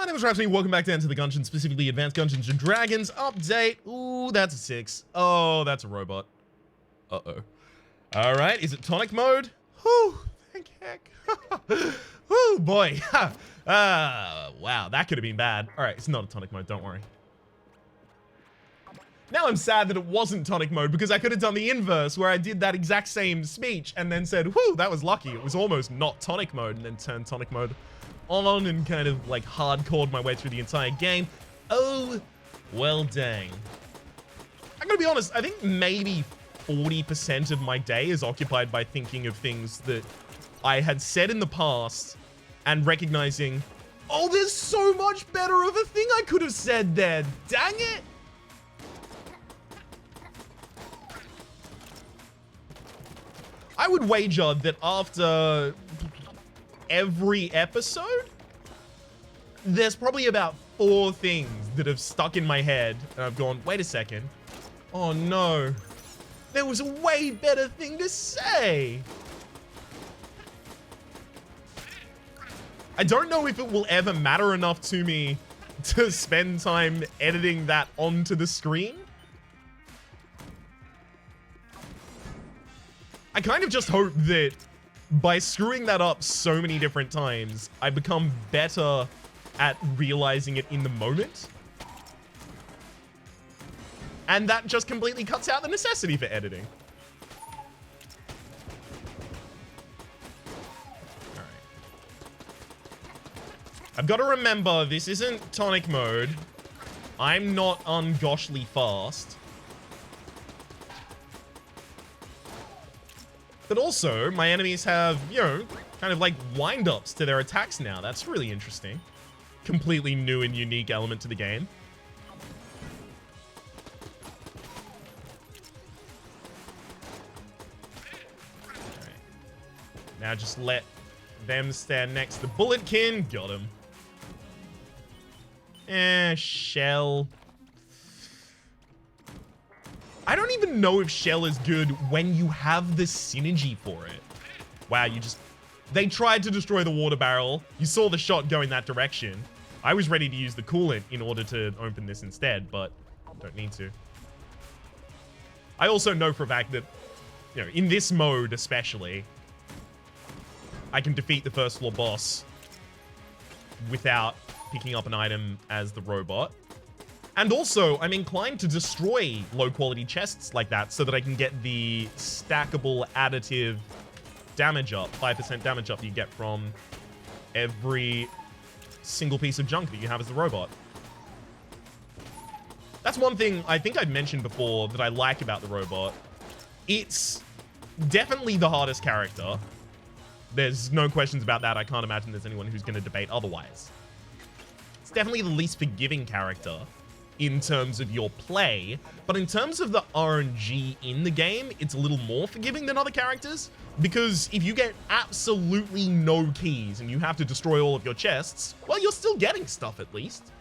My name is Rhapsody. Welcome back down to the Gungeon, specifically Advanced Gungeons Draguns update. Ooh, that's a 6. Oh, that's a robot. Uh-oh. All right, is it tonic mode? Whew, thank heck. Whew, boy. Wow, that could have been bad. All right, it's not a tonic mode, don't worry. Now I'm sad that it wasn't tonic mode because I could have done the inverse where I did that exact same speech and then said, whew, that was lucky. It was almost not tonic mode and then turned tonic mode on and kind of like hardcored my way through the entire game. Oh, well dang. I'm gonna be honest, I think maybe 40% of my day is occupied by thinking of things that I had said in the past and recognizing, oh, there's so much better of a thing I could have said there. Dang it. I would wager that after every episode, there's probably about 4 things that have stuck in my head and I've gone, wait a second. Oh no, there was a way better thing to say. I don't know if it will ever matter enough to me to spend time editing that onto the screen. I kind of just hope that by screwing that up so many different times, I become better at realizing it in the moment. And that just completely cuts out the necessity for editing. Alright. I've got to remember, this isn't tonic mode. I'm not ungoshly fast. But also, my enemies have, you know, kind of like wind-ups to their attacks now. That's really interesting. Completely new and unique element to the game. Alright. Now just let them stand next to Bulletkin. Got him. Shell. I don't even know if Shell is good when you have the synergy for it. Wow, they tried to destroy the water barrel. You saw the shot go in that direction. I was ready to use the coolant in order to open this instead, but don't need to. I also know for a fact that, you know, in this mode especially, I can defeat the first floor boss without picking up an item as the robot. And also, I'm inclined to destroy low-quality chests like that so that I can get the stackable additive damage up, 5% damage up you get from every single piece of junk that you have as the robot. That's one thing I think I've mentioned before that I like about the robot. It's definitely the hardest character. There's no questions about that. I can't imagine there's anyone who's going to debate otherwise. It's definitely the least forgiving character in terms of your play, but in terms of the RNG in the game, it's a little more forgiving than other characters, because if you get absolutely no keys and you have to destroy all of your chests, well, you're still getting stuff at least.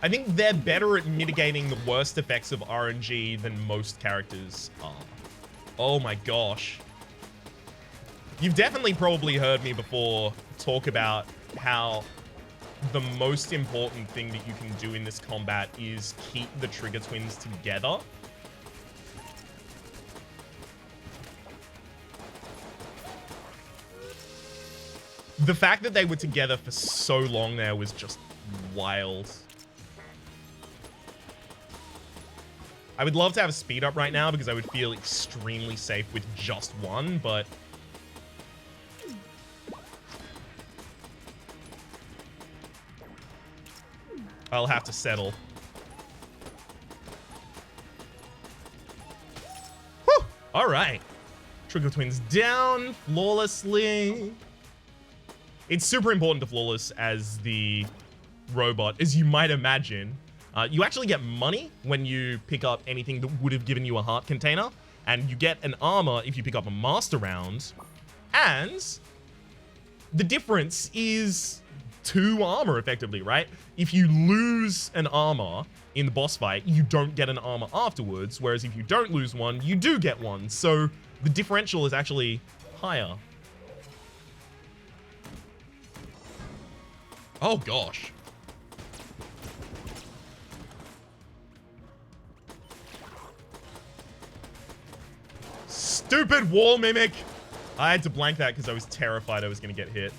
I think they're better at mitigating the worst effects of RNG than most characters are. Oh my gosh. You've definitely probably heard me before talk about how the most important thing that you can do in this combat is keep the trigger twins together. The fact that they were together for so long there was just wild. I would love to have a speed up right now because I would feel extremely safe with just one, but I'll have to settle. Whew! All right. Trigger twins down flawlessly. It's super important to Flawless as the robot, as you might imagine. You actually get money when you pick up anything that would have given you a heart container, and you get an armor if you pick up a master round, and the difference is 2 armor effectively, right? If you lose an armor, in the boss fight, you don't get an armor afterwards, whereas if you don't lose one, you do get one. So the differential is actually higher. Oh gosh. Stupid wall mimic! I had to blank that because I was terrified I was going to get hit.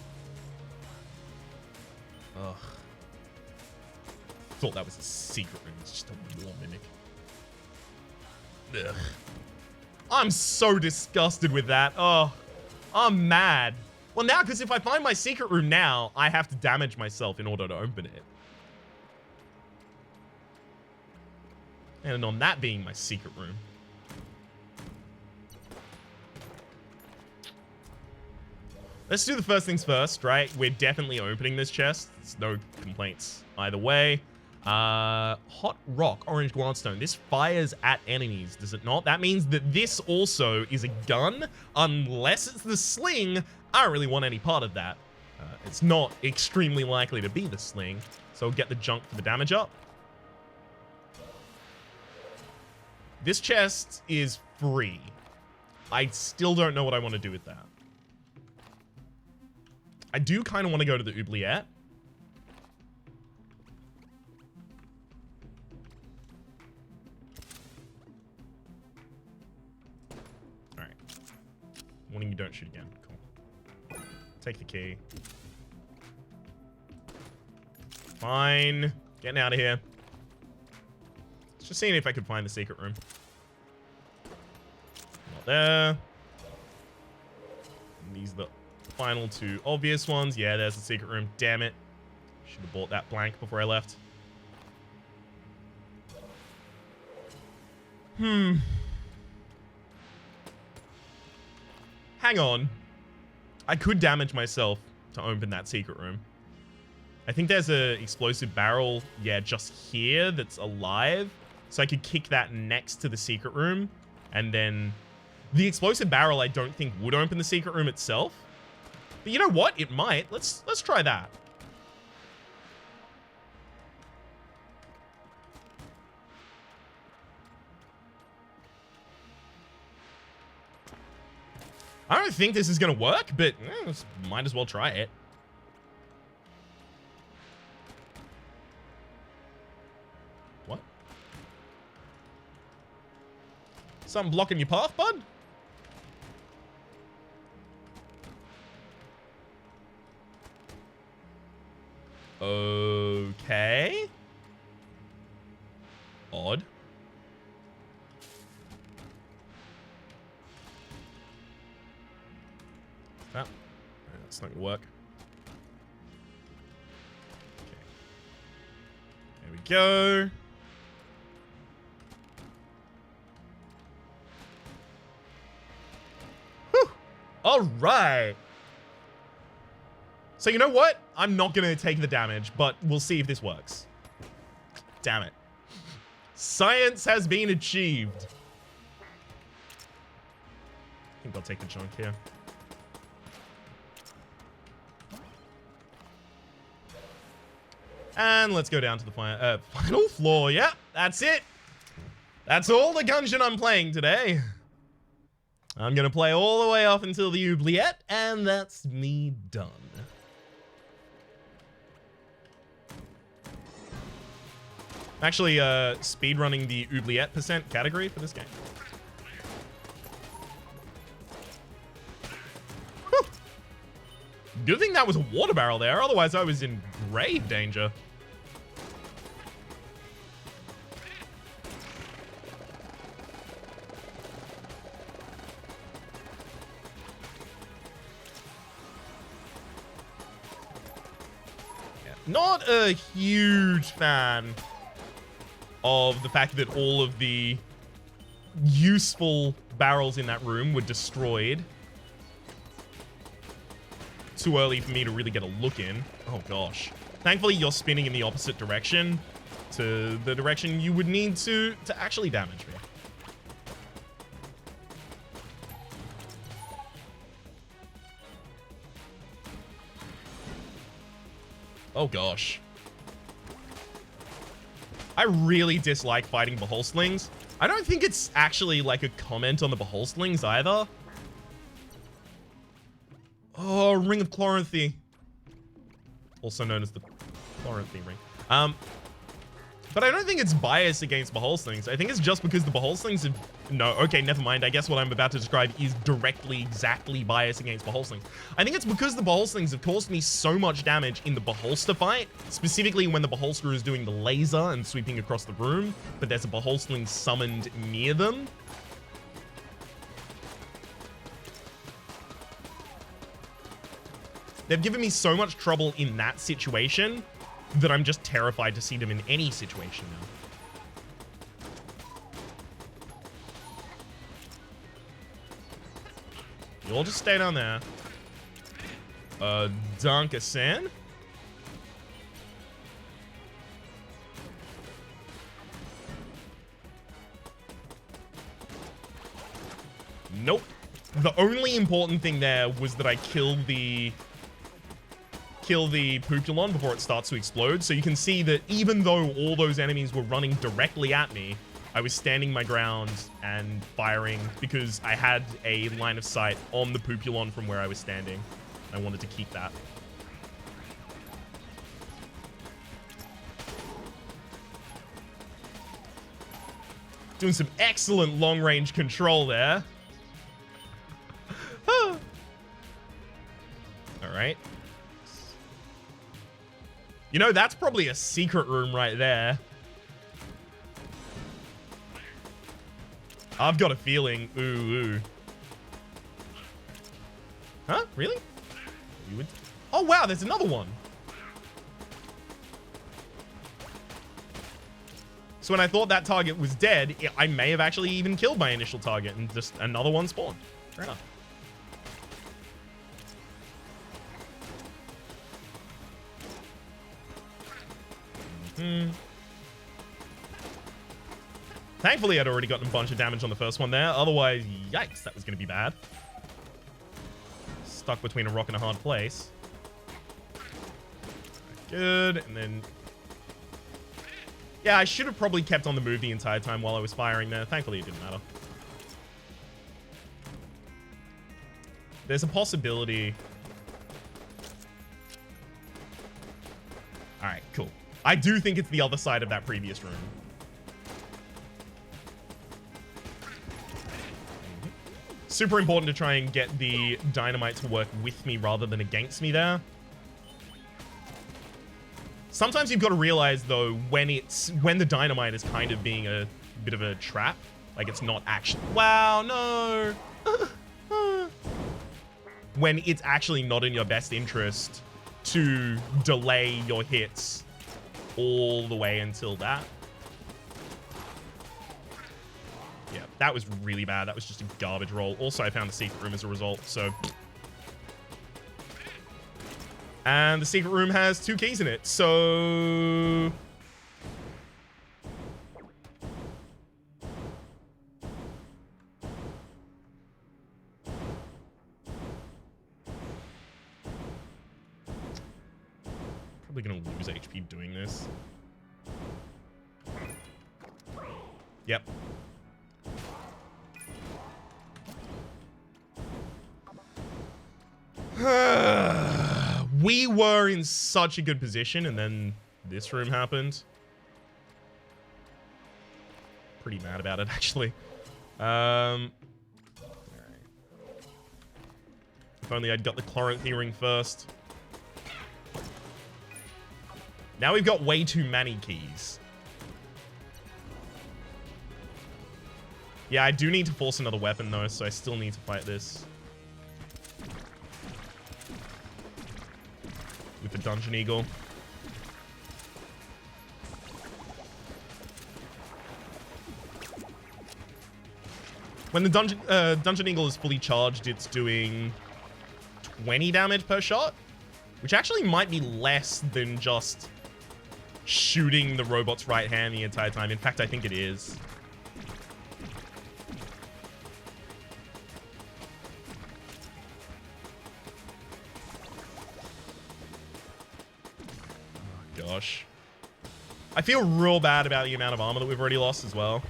Ugh. Thought that was a secret room. It's just a wall mimic. Ugh. I'm so disgusted with that. Oh, I'm mad. Well, now, because if I find my secret room now, I have to damage myself in order to open it. And on that being my secret room. Let's do the first things first, right? We're definitely opening this chest. There's no complaints either way. Hot rock, orange grindstone. This fires at enemies, does it not? That means that this also is a gun, unless it's the sling. I don't really want any part of that. It's not extremely likely to be the sling, so I'll get the junk for the damage up. This chest is free. I still don't know what I want to do with that. I do kind of want to go to the oubliette. Alright. Warning, you don't shoot again. Cool. Take the key. Fine. Getting out of here. Just seeing if I could find the secret room. Not there. And these are the final two obvious ones. Yeah, there's the secret room. Damn it. Should have bought that blank before I left. Hang on. I could damage myself to open that secret room. I think there's a explosive barrel, yeah, just here that's alive. So I could kick that next to the secret room. And then the explosive barrel I don't think would open the secret room itself. But you know what? It might. Let's try that. I don't think this is going to work, but might as well try it. What? Something blocking your path, bud? Okay. Odd. Ah, that's not gonna work. Okay. There we go. Whew. All right. So you know what? I'm not going to take the damage, but we'll see if this works. Damn it. Science has been achieved. I think I'll take the junk here. And let's go down to the final floor. Yep, that's it. That's all the Gungeon I'm playing today. I'm going to play all the way off until the oubliette, and that's me done. I'm actually speedrunning the oubliette % category for this game. Whew. Good thing that was a water barrel there, otherwise I was in grave danger. Yeah, not a huge fan of the fact that all of the useful barrels in that room were destroyed. Too early for me to really get a look in. Oh gosh. Thankfully you're spinning in the opposite direction to the direction you would need to actually damage me. Oh gosh. I really dislike fighting Beholslings. I don't think it's actually like a comment on the Beholslings either. Oh, Ring of Chloranthy. Also known as the Chloranthy Ring. But I don't think it's biased against Beholslings. I think it's just because the Beholslings have... No, okay, never mind. I guess what I'm about to describe is directly, exactly biased against Beholslings. I think it's because the Beholslings have caused me so much damage in the Beholster fight, specifically when the Beholster is doing the laser and sweeping across the room, but there's a Beholsling summoned near them. They've given me so much trouble in that situation that I'm just terrified to see them in any situation now. You all just stay down there. Dunkasan? Nope. The only important thing there was that I killed the Pupulon before it starts to explode. So you can see that even though all those enemies were running directly at me, I was standing my ground and firing because I had a line of sight on the Pupulon from where I was standing. I wanted to keep that. Doing some excellent long-range control there. All right. You know, that's probably a secret room right there. I've got a feeling. Ooh. Huh? Really? You would... Oh, wow, there's another one. So when I thought that target was dead, I may have actually even killed my initial target and just another one spawned. Fair enough. Thankfully, I'd already gotten a bunch of damage on the first one there. Otherwise, yikes, that was going to be bad. Stuck between a rock and a hard place. Good, and then... Yeah, I should have probably kept on the move the entire time while I was firing there. Thankfully, it didn't matter. There's a possibility... Alright, cool. I do think it's the other side of that previous room. Super important to try and get the dynamite to work with me rather than against me there. Sometimes you've got to realize, though, when the dynamite is kind of being a bit of a trap. Like, it's not actually... Wow, no! When it's actually not in your best interest to delay your hits all the way until that. Yeah, that was really bad. That was just a garbage roll. Also, I found the secret room as a result, so... And the secret room has 2 keys in it, so... Probably gonna lose HP doing this. Yep. We were in such a good position, and then this room happened. Pretty mad about it, actually. Alright. If only I'd got the Chloranthy ring first. Now we've got way too many keys. Yeah, I do need to force another weapon, though, so I still need to fight this. With the Dungeon Eagle. When the Dungeon Eagle is fully charged, it's doing 20 damage per shot, which actually might be less than just shooting the robot's right hand the entire time. In fact, I think it is. Oh, gosh. I feel real bad about the amount of armor that we've already lost as well.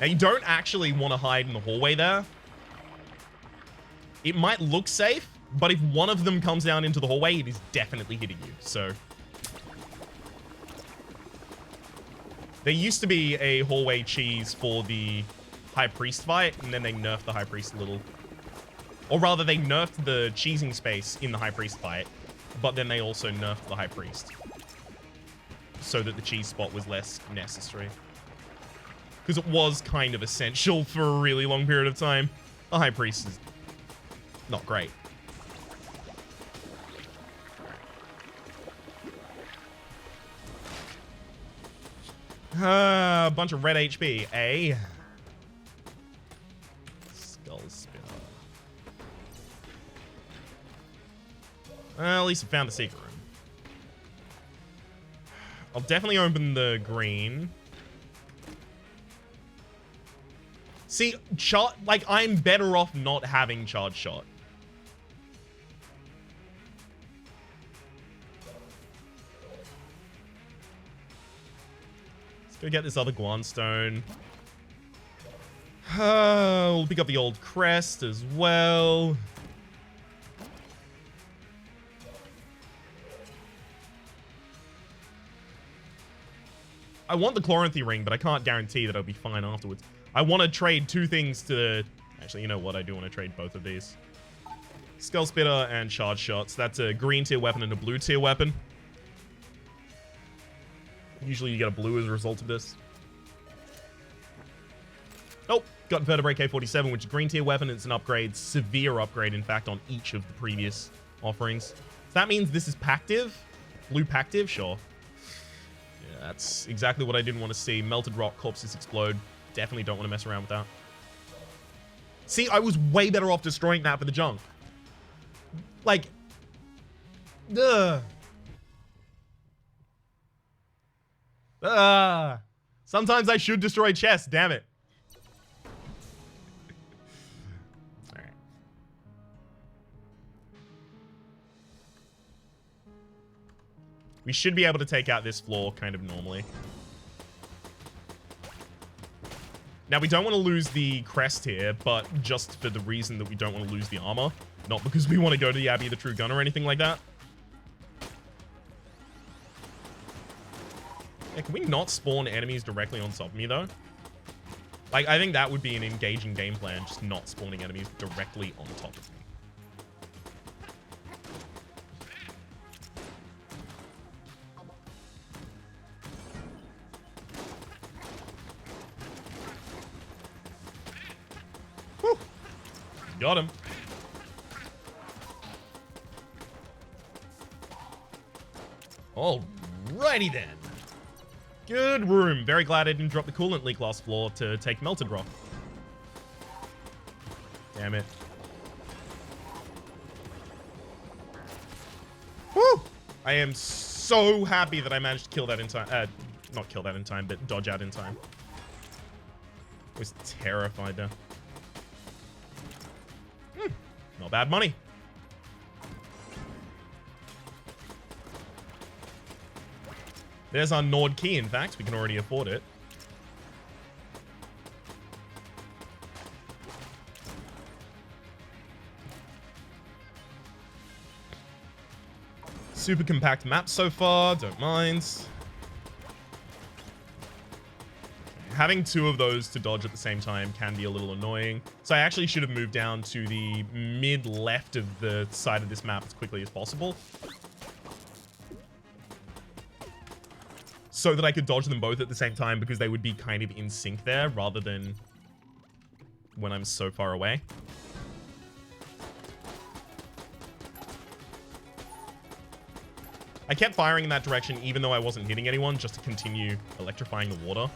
Now, you don't actually want to hide in the hallway there. It might look safe, but if one of them comes down into the hallway, it is definitely hitting you, so. There used to be a hallway cheese for the High Priest fight, and then they nerfed the High Priest a little. Or rather, they nerfed the cheesing space in the High Priest fight, but then they also nerfed the High Priest. So that the cheese spot was less necessary. Because it was kind of essential for a really long period of time. The High Priest is not great. A bunch of red HP. A skull spinner. Well, at least I found the secret room. I'll definitely open the green. See, like, I'm better off not having charge shot. Let's go get this other Guan stone. We'll pick up the old crest as well. I want the Chloranthy ring, but I can't guarantee that I'll be fine afterwards. I want to trade two things to... Actually, you know what? I do want to trade both of these. Skull Spitter and Charge Shots. That's a green tier weapon and a blue tier weapon. Usually you get a blue as a result of this. Oh, got Vertebrae K47, which is a green tier weapon. It's an upgrade. Severe upgrade, in fact, on each of the previous offerings. So that means this is Pactive? Blue Pactive? Sure. Yeah, that's exactly what I didn't want to see. Melted Rock, Corpses Explode. Definitely don't want to mess around with that. See, I was way better off destroying that for the junk. Like, ugh. Sometimes I should destroy chests, damn it. Alright. We should be able to take out this floor kind of normally. Now, we don't want to lose the crest here, but just for the reason that we don't want to lose the armor. Not because we want to go to the Abbey of the True Gun or anything like that. Yeah, can we not spawn enemies directly on top of me, though? Like, I think that would be an engaging game plan, just not spawning enemies directly on top of me. Whew. Got him. Alrighty then. Good room. Very glad I didn't drop the coolant leak last floor to take Melted Rock. Damn it. Woo! I am so happy that I managed to kill that in time. Not kill that in time, but dodge out in time. I was terrified there. Not bad money. There's our Nord key, in fact. We can already afford it. Super compact map so far. Don't mind. Having two of those to dodge at the same time can be a little annoying. So I actually should have moved down to the mid-left of the side of this map as quickly as possible, so that I could dodge them both at the same time, because they would be kind of in sync there, rather than when I'm so far away. I kept firing in that direction even though I wasn't hitting anyone, just to continue electrifying the water.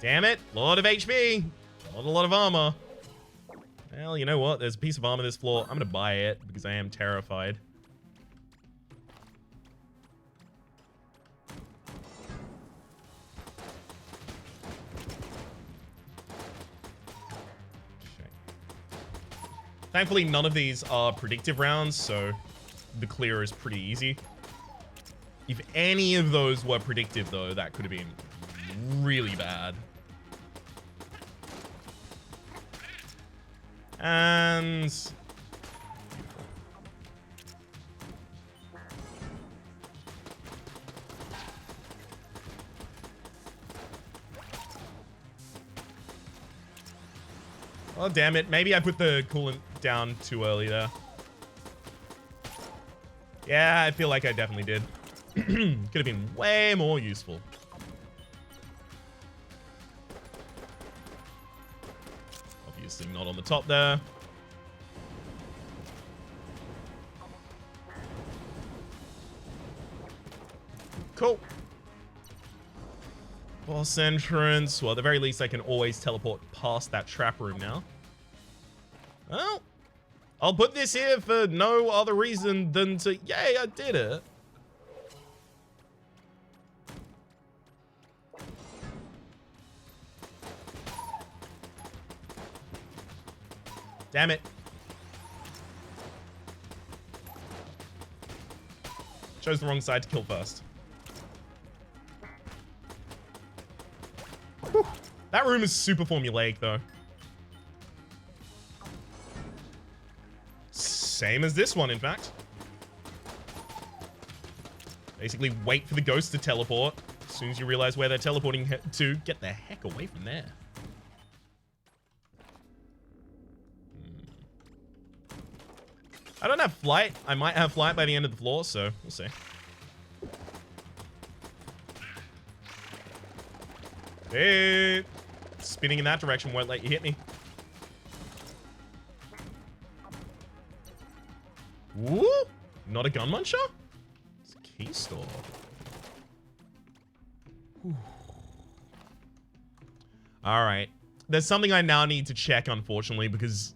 Damn it! Lot of HP! Not a lot of armor. Well, you know what? There's a piece of armor this floor. I'm gonna buy it because I am terrified. Thankfully, none of these are predictive rounds, so the clear is pretty easy. If any of those were predictive, though, that could have been really bad. And... oh, damn it. Maybe I put the coolant down too early there. Yeah, I feel like I definitely did. Could have been way more useful. Obviously not on the top there. Cool. Boss entrance. Well, at the very least, I can always teleport past that trap room now. Well, I'll put this here for no other reason than to... yay, I did it. Damn it. Chose the wrong side to kill first. Whew. That room is super formulaic, though. Same as this one, in fact. Basically, wait for the ghost to teleport. As soon as you realize where they're teleporting to, get the heck away from there. I don't have flight. I might have flight by the end of the floor, so we'll see. Hey, spinning in that direction won't let you hit me. Woo! Not a gun muncher? It's a key store. All right. There's something I now need to check, unfortunately, because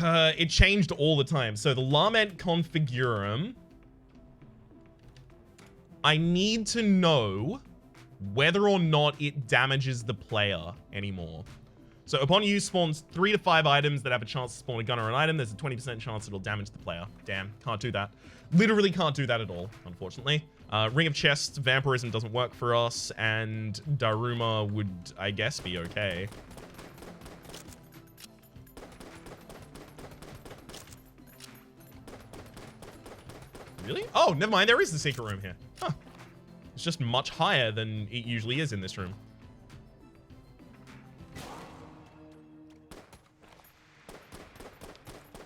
it changed all the time. So the Lament Configurum, I need to know whether or not it damages the player anymore. So upon use spawns 3 to 5 items that have a chance to spawn a gun or an item. There's a 20% chance it'll damage the player. Damn, can't do that. Literally can't do that at all, unfortunately. Ring of Chests, Vampirism doesn't work for us, and Daruma would, I guess, be okay. Really? Oh, never mind. There is the secret room here. Huh. It's just much higher than it usually is in this room.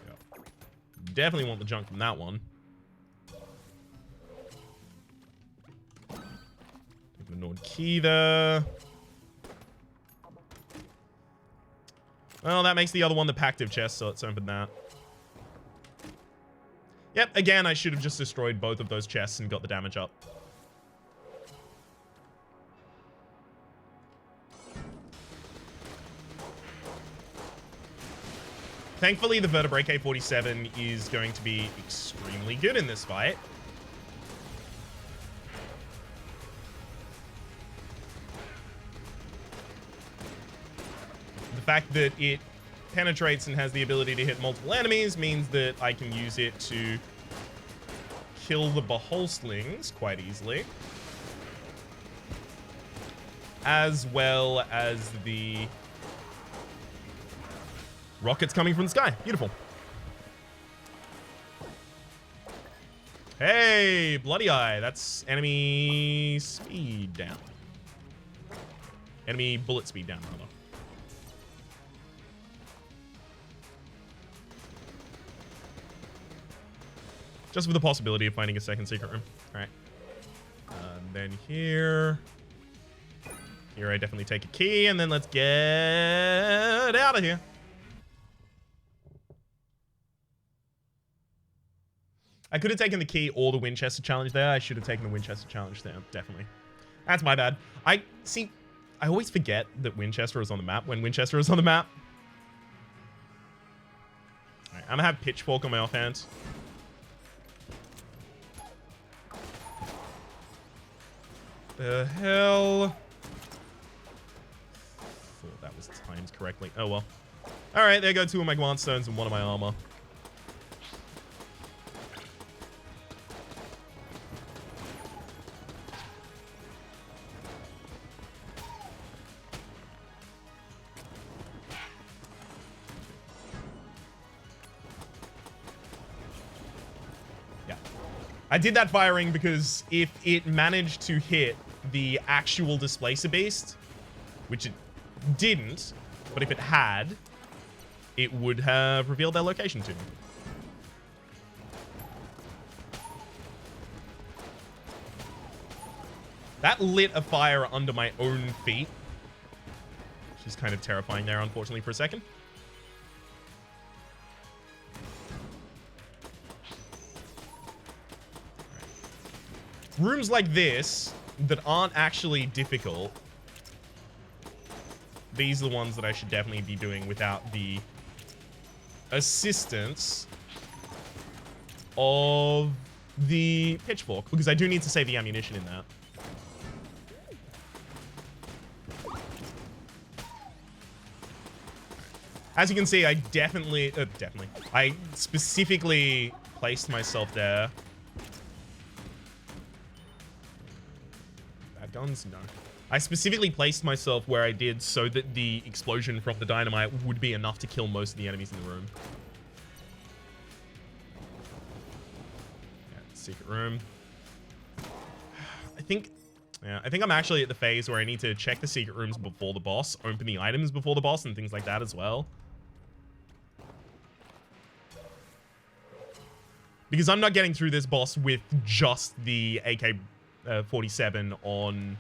Yeah. Definitely want the junk from that one. Take the Nord key there. Well, that makes the other one the Pactive chest, so let's open that. Yep, again, I should have just destroyed both of those chests and got the damage up. Thankfully, the Vertebrae K-47 is going to be extremely good in this fight. The fact that it penetrates and has the ability to hit multiple enemies means that I can use it to kill the Beholslings quite easily. As well as the rockets coming from the sky. Beautiful. Hey, Bloody Eye. That's enemy speed down. Enemy bullet speed down, rather. Just with the possibility of finding a second secret room. All right. And then here. Here I definitely take a key, and then let's get out of here. I could have taken the key or the Winchester challenge there. I should have taken the Winchester challenge there, definitely. That's my bad. I always forget that Winchester is on the map when Winchester is on the map. All right, I'm gonna have Pitchfork on my offhand. The hell? Thought that was timed correctly. Oh well. All right, there go 2 of my Gwant Stones and 1 of my armor. I did that firing because if it managed to hit the actual Displacer Beast, which it didn't, but if it had, it would have revealed their location to me. That lit a fire under my own feet, which is kind of terrifying there, unfortunately, for a second. Rooms like this that aren't actually difficult, these are the ones that I should definitely be doing without the assistance of the pitchfork, because I do need to save the ammunition in that. As you can see, I I specifically placed myself there. Guns? No. I specifically placed myself where I did so that the explosion from the dynamite would be enough to kill most of the enemies in the room. Yeah, secret room. I think I'm actually at the phase where I need to check the secret rooms before the boss, open the items before the boss, and things like that as well. Because I'm not getting through this boss with just the AK-47 on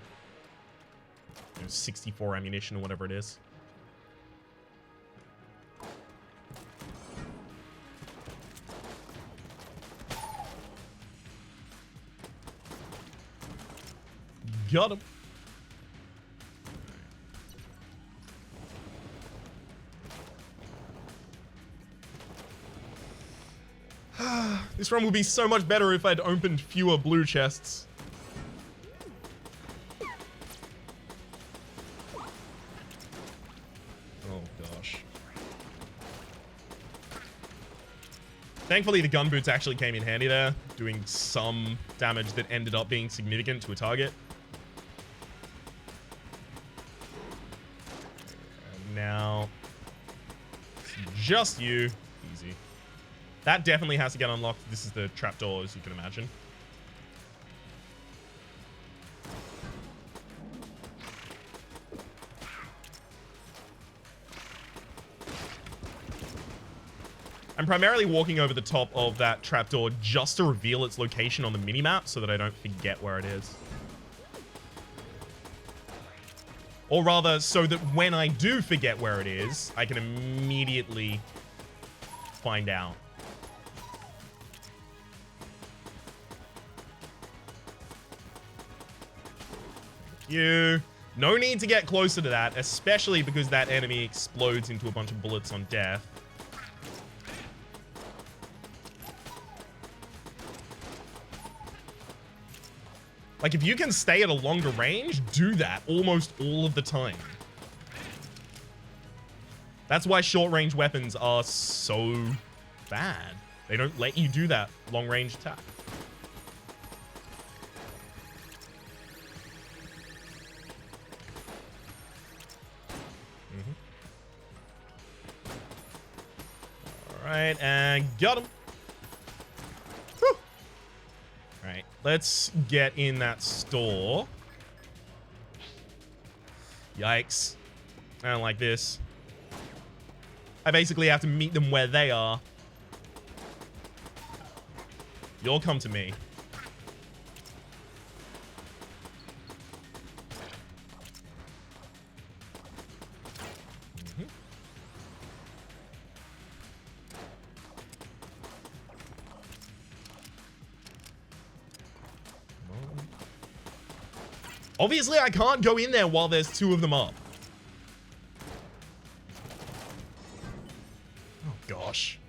64 ammunition or whatever it is. Got him. This run would be so much better if I'd opened fewer blue chests. Oh gosh. Thankfully, the gun boots actually came in handy there, doing some damage that ended up being significant to a target. And now, it's just you. Easy. That definitely has to get unlocked. This is the trapdoor, as you can imagine. I'm primarily walking over the top of that trapdoor just to reveal its location on the minimap so that I don't forget where it is. Or rather, so that when I do forget where it is, I can immediately find out. You. No need to get closer to that, especially because that enemy explodes into a bunch of bullets on death. Like, if you can stay at a longer range, do that almost all of the time. That's why short-range weapons are so bad. They don't let you do that long-range attack. Alright, and got him. Whew. Alright, let's get in that store. Yikes. I don't like this. I basically have to meet them where they are. You'll come to me. Obviously, I can't go in there while there's two of them up. Oh, gosh.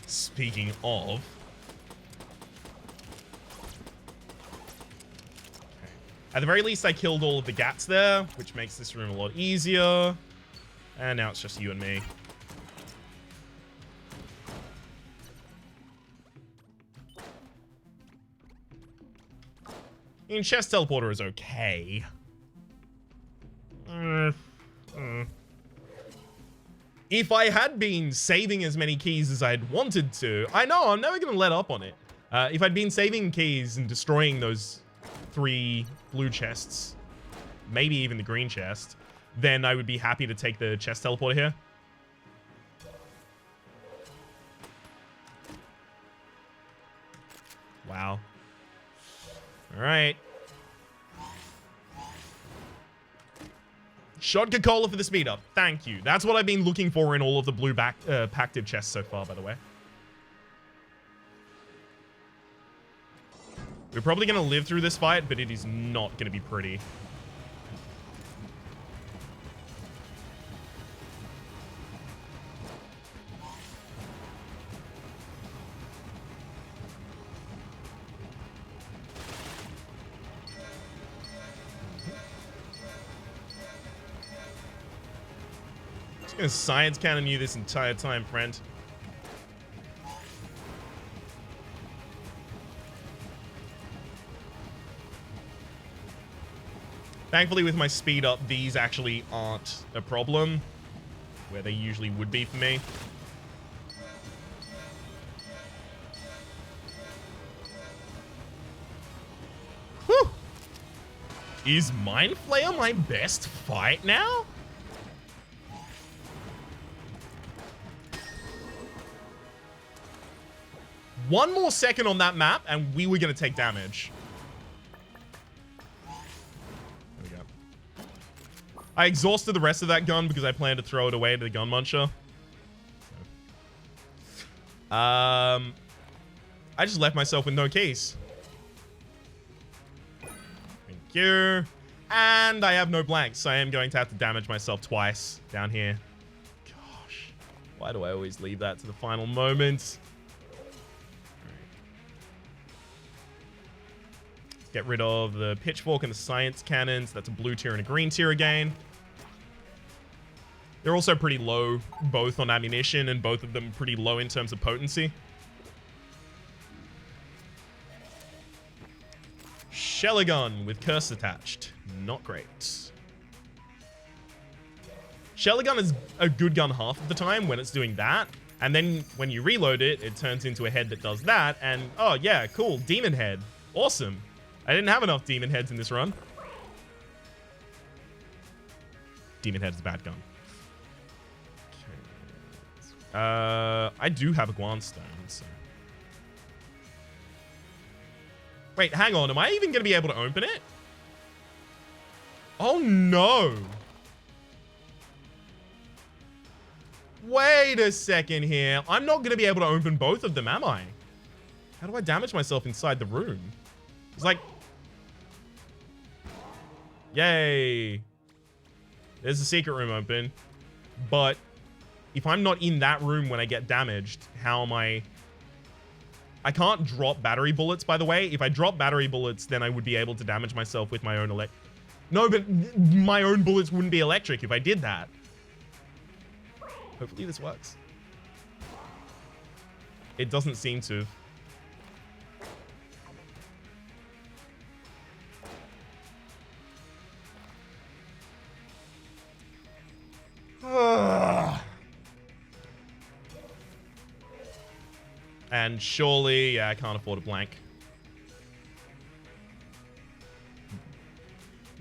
Speaking of... Okay. At the very least, I killed all of the gats there, which makes this room a lot easier. And now it's just you and me. I mean, chest teleporter is okay. If I had been saving as many keys as I'd wanted to, I know, I'm never going to let up on it. If I'd been saving keys and destroying those 3 blue chests, maybe even the green chest, then I would be happy to take the chest teleporter here. Wow. All right. Shot Coca-Cola for the speed up. Thank you. That's what I've been looking for in all of the blue Pactive chests so far, by the way. We're probably going to live through this fight, but it is not going to be pretty. I'm gonna science cannon you this entire time, friend. Thankfully, with my speed up, these actually aren't a problem, where they usually would be for me. Whew! Is Mind Flayer my best fight now? One more second on that map, and we were going to take damage. There we go. I exhausted the rest of that gun because I planned to throw it away to the gun muncher. I just left myself with no keys. Thank you. And I have no blanks, so I am going to have to damage myself twice down here. Gosh. Why do I always leave that to the final moment? Get rid of the pitchfork and the science cannons. That's a blue tier and a green tier again. They're also pretty low, both on ammunition, and both of them pretty low in terms of potency. Sheller gun with curse attached. Not great. Sheller gun is a good gun half of the time when it's doing that. And then when you reload it, it turns into a head that does that. And, oh yeah, cool. Demon head. Awesome. I didn't have enough demon heads in this run. Demon head is a bad gun. Okay. I do have a Guan stone, so. Wait, hang on. Am I even going to be able to open it? Oh, no. Wait a second here. I'm not going to be able to open both of them, am I? How do I damage myself inside the room? It's like... Yay. There's a secret room open. But if I'm not in that room when I get damaged, how am I... I can't drop battery bullets, by the way. If I drop battery bullets, then I would be able to damage myself with my own No, but my own bullets wouldn't be electric if I did that. Hopefully this works. It doesn't seem to. And surely, yeah, I can't afford a blank.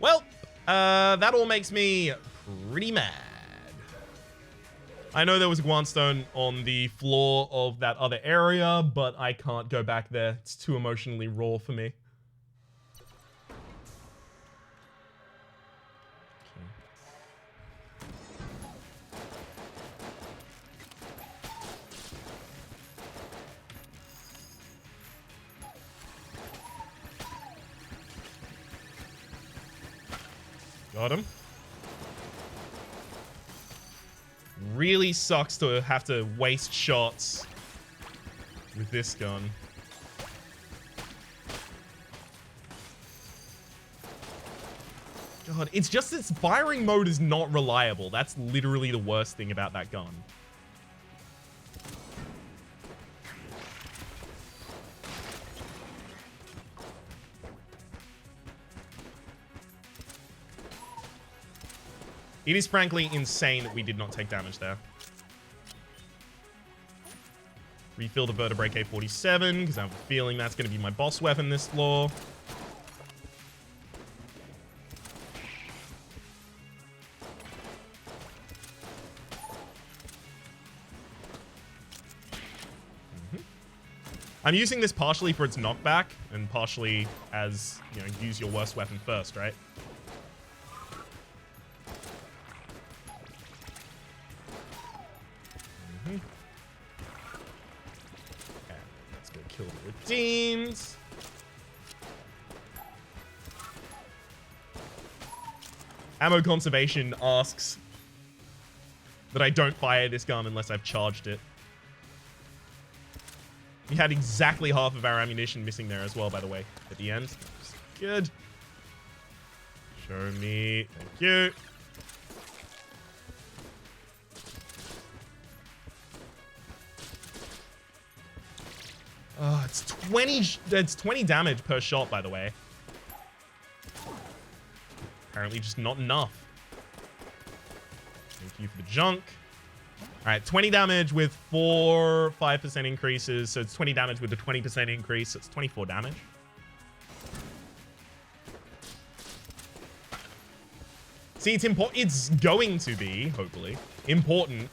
Well, that all makes me pretty mad. I know there was a Guan stone on the floor of that other area, but I can't go back there. It's too emotionally raw for me. Got him. Really sucks to have to waste shots with this gun. God, it's just its firing mode is not reliable. That's literally the worst thing about that gun. It is frankly insane that we did not take damage there. Refill the vertebrae K-47, because I have a feeling that's going to be my boss weapon this floor. I'm using this partially for its knockback, and partially as, you know, use your worst weapon first, right? Okay, let's go kill the redeems. Ammo Conservation asks that I don't fire this gun unless I've charged it. We had exactly half of our ammunition missing there as well, by the way, at the end. Good. Show me. Thank you. Oh, it's 20 damage per shot, by the way. Apparently just not enough. Thank you for the junk. All right, 20 damage with 5% increases. So it's 20 damage with the 20% increase. So it's 24 damage. See, it's important. It's going to be, hopefully, important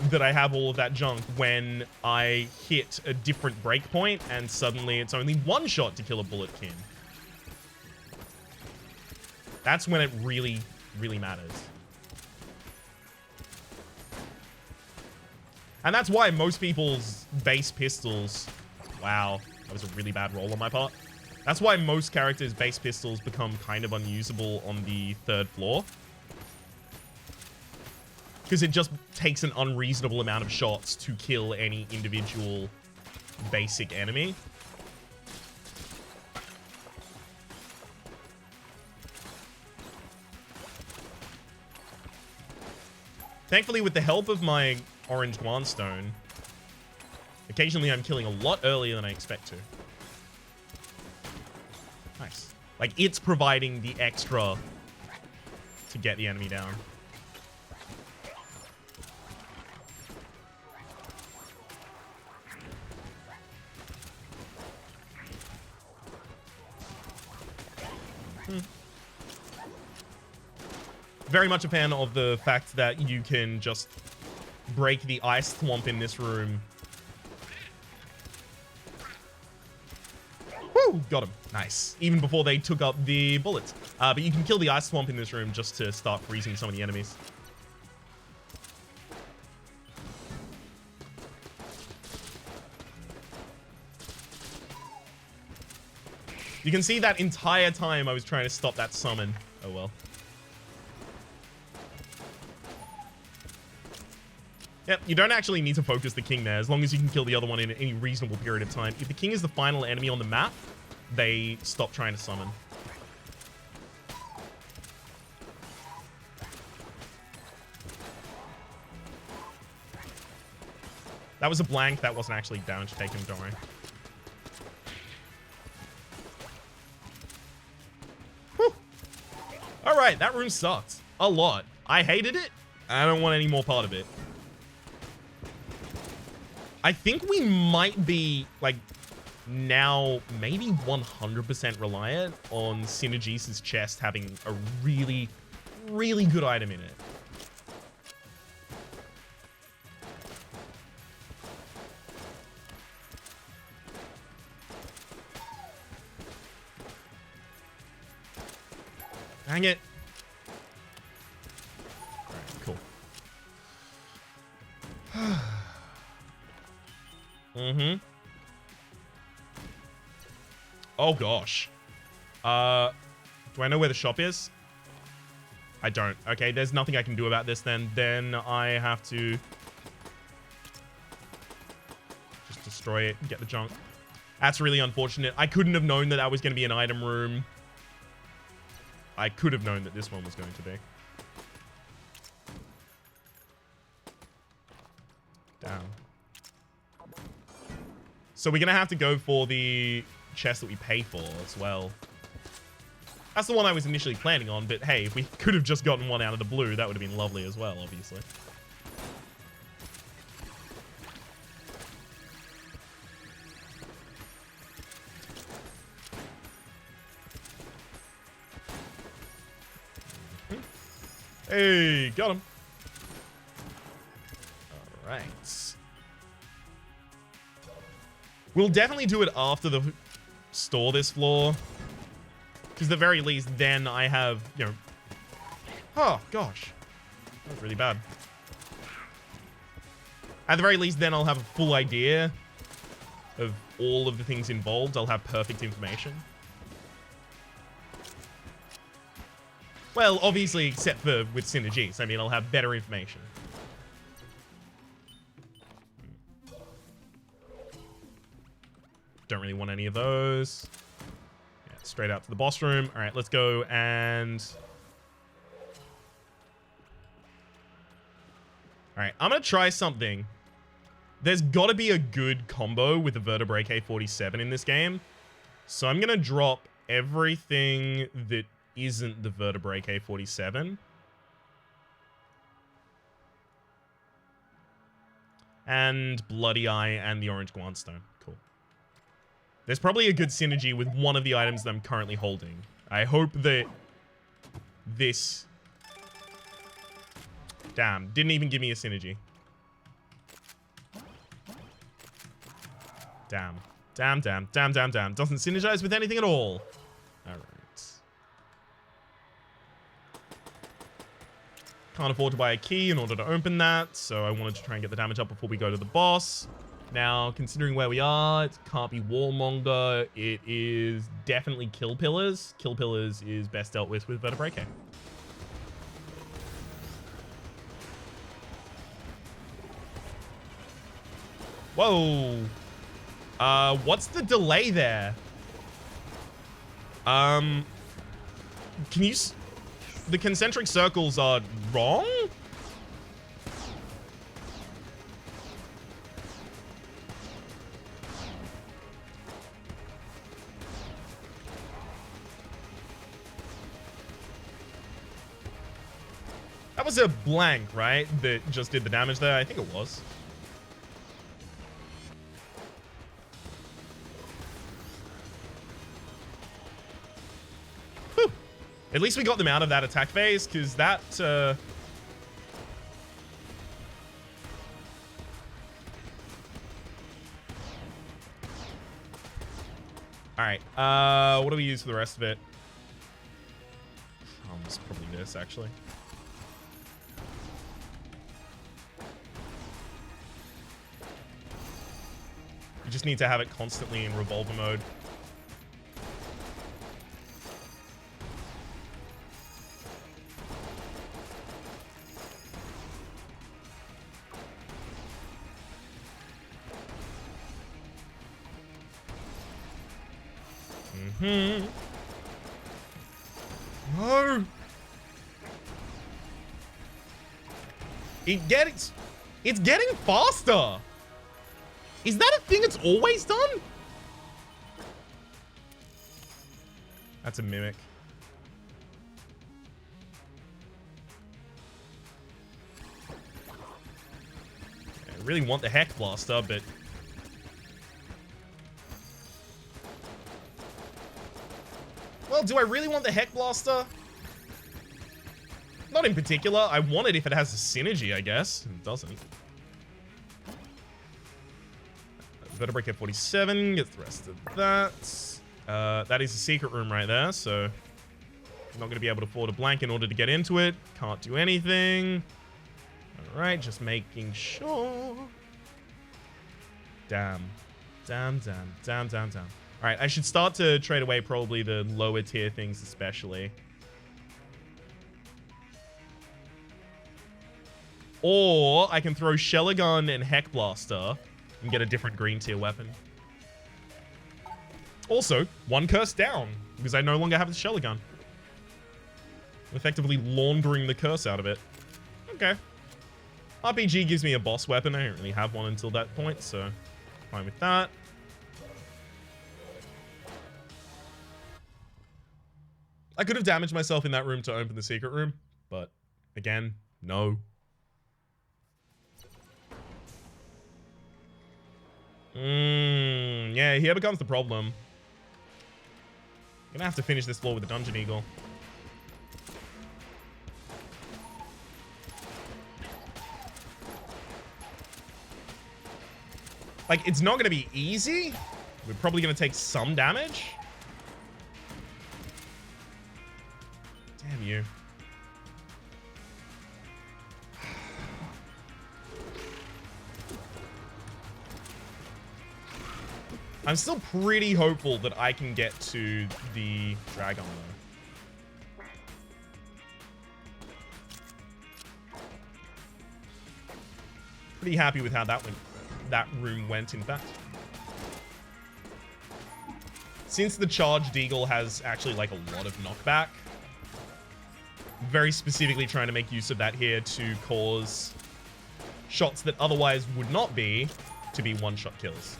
that I have all of that junk when I hit a different breakpoint and suddenly it's only one shot to kill a bullet kin. That's when it really, really matters. And that's why most people's base pistols... Wow, that was a really bad roll on my part. That's why most characters' base pistols become kind of unusable on the 3rd floor. Because it just takes an unreasonable amount of shots to kill any individual basic enemy. Thankfully, with the help of my orange Guanstone, occasionally I'm killing a lot earlier than I expect to. Nice. Like, it's providing the extra to get the enemy down. Very much a fan of the fact that you can just break the ice swamp in this room. Woo! Got him. Nice. Even before they took up the bullets. But you can kill the ice swamp in this room just to start freezing some of the enemies. You can see that entire time I was trying to stop that summon. Oh well. Yep, you don't actually need to focus the king there, as long as you can kill the other one in any reasonable period of time. If the king is the final enemy on the map, they stop trying to summon. That was a blank. That wasn't actually damage taken, don't worry. Whew. All right, that room sucked a lot. I hated it. I don't want any more part of it. I think we might be, like, now maybe 100% reliant on Synergies' chest having a really, really good item in it. Dang it. All right, cool. Mm-hmm. Oh, gosh. Do I know where the shop is? I don't. Okay, there's nothing I can do about this then. Then I have to just destroy it and get the junk. That's really unfortunate. I couldn't have known that that was going to be an item room. I could have known that this one was going to be. Damn. So we're going to have to go for the chest that we pay for as well. That's the one I was initially planning on, but hey, if we could have just gotten one out of the blue, that would have been lovely as well, obviously. Hey, got him. All right. We'll definitely do it after the store this floor. Because at the very least, then I have, you know... Oh, gosh. That was really bad. At the very least, then I'll have a full idea of all of the things involved. I'll have perfect information. Well, obviously, except for with synergies. I mean, I'll have better information. Don't really want any of those. Yeah, straight out to the boss room. All right, let's go and... All right, I'm going to try something. There's got to be a good combo with the Vertebrae K-47 in this game. So I'm going to drop everything that isn't the Vertebrae K-47. And Bloody Eye and the Orange Guanstone. Cool. There's probably a good synergy with one of the items that I'm currently holding. I hope that this... Damn, didn't even give me a synergy. Damn. Damn, damn, damn, damn, damn. Doesn't synergize with anything at all. Alright. Can't afford to buy a key in order to open that, so I wanted to try and get the damage up before we go to the boss. Now, considering where we are, it can't be Warmonger. It is definitely Kill Pillars. Kill Pillars is best dealt with Vertebrae K. Whoa. What's the delay there? Can you... The concentric circles are wrong? That was a blank, right? That just did the damage there? I think it was. At least we got them out of that attack phase, because that, Alright, what do we use for the rest of it? It's probably this, actually. You just need to have it constantly in revolver mode. No. It's getting faster. Is that a thing it's always done? That's a mimic. I really want the Heck Blaster, but well, do I really want the Heck Blaster? Not in particular. I want it if it has a synergy, I guess. It doesn't. Vertebrae K-47 gets the rest of that. That is a secret room right there, so I'm not going to be able to afford a blank in order to get into it. Can't do anything. Alright, just making sure. Damn. Damn, damn, damn, damn, damn. Alright, I should start to trade away probably the lower tier things especially. Or I can throw Shelligun and Heck Blaster and get a different green tier weapon. Also, one curse down because I no longer have the Shelligun. Effectively laundering the curse out of it. Okay. RPG gives me a boss weapon. I don't really have one until that point, so fine with that. I could have damaged myself in that room to open the secret room, but again, no. Yeah, here becomes the problem. Gonna have to finish this floor with the Dungeon Eagle. Like, it's not gonna be easy. We're probably gonna take some damage. Damn you. I'm still pretty hopeful that I can get to the dragon though. Pretty happy with how that room went, in fact. Since the charged eagle has actually like a lot of knockback, very specifically trying to make use of that here to cause shots that otherwise would not be to be one-shot kills.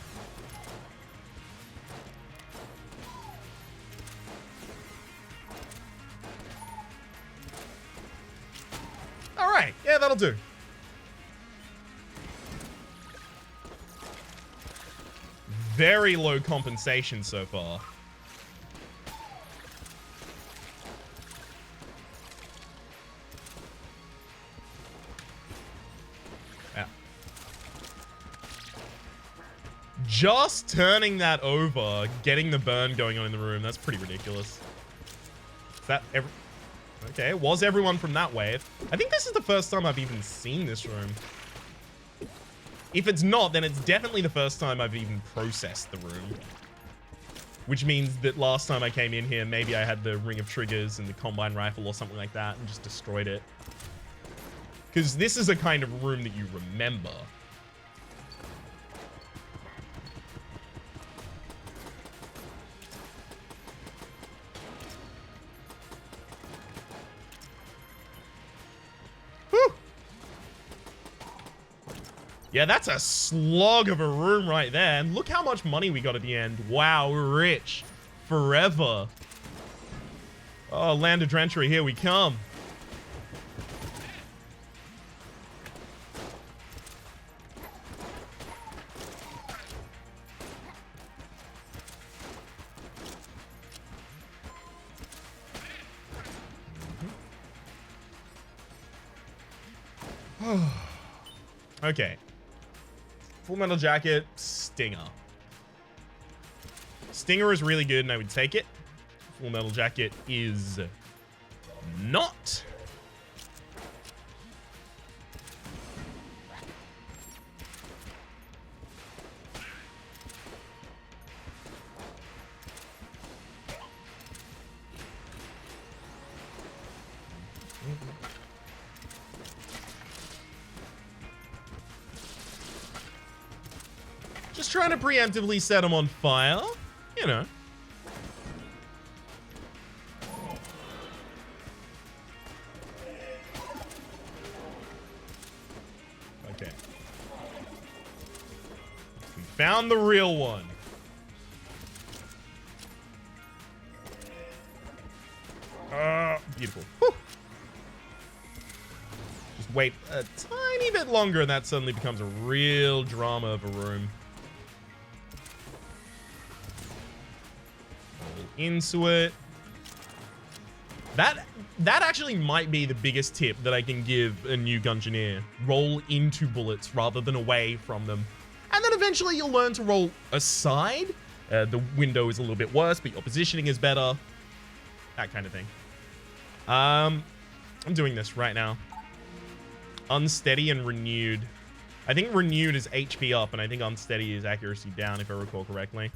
All right, yeah, that'll do. Very low compensation so far. Yeah. Just turning that over, getting the burn going on in the room, that's pretty ridiculous. Is that okay, it was everyone from that wave. I think this is the first time I've even seen this room. If it's not, then it's definitely the first time I've even processed the room. Which means that last time I came in here, maybe I had the Ring of Triggers and the Combine Rifle or something like that and just destroyed it. Because this is a kind of room that you remember. Yeah, that's a slog of a room right there. And look how much money we got at the end. Wow, we're rich. Forever. Oh, Land of Drenchery, here we come. Okay. Full Metal Jacket, Stinger. Stinger is really good and I would take it. Full Metal Jacket is not. Just trying to preemptively set them on fire, you know. Okay. We found the real one. Beautiful. Whew. Just wait a tiny bit longer and that suddenly becomes a real drama of a room. Into it. That actually might be the biggest tip that I can give a new Gungeoneer. Roll into bullets rather than away from them. And then eventually you'll learn to roll aside. The window is a little bit worse, but your positioning is better. That kind of thing. I'm doing this right now. Unsteady and renewed. I think renewed is HP up, and I think unsteady is accuracy down, if I recall correctly.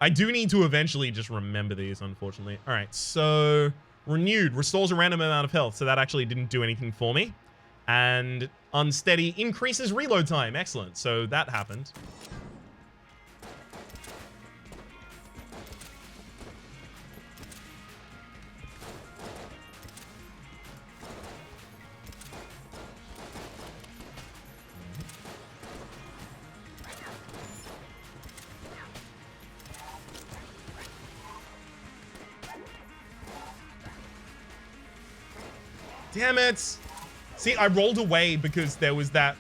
I do need to eventually just remember these, unfortunately. All right, so renewed restores a random amount of health, so that actually didn't do anything for me. And unsteady increases reload time. Excellent. So that happened. Damn it. See, I rolled away because there was that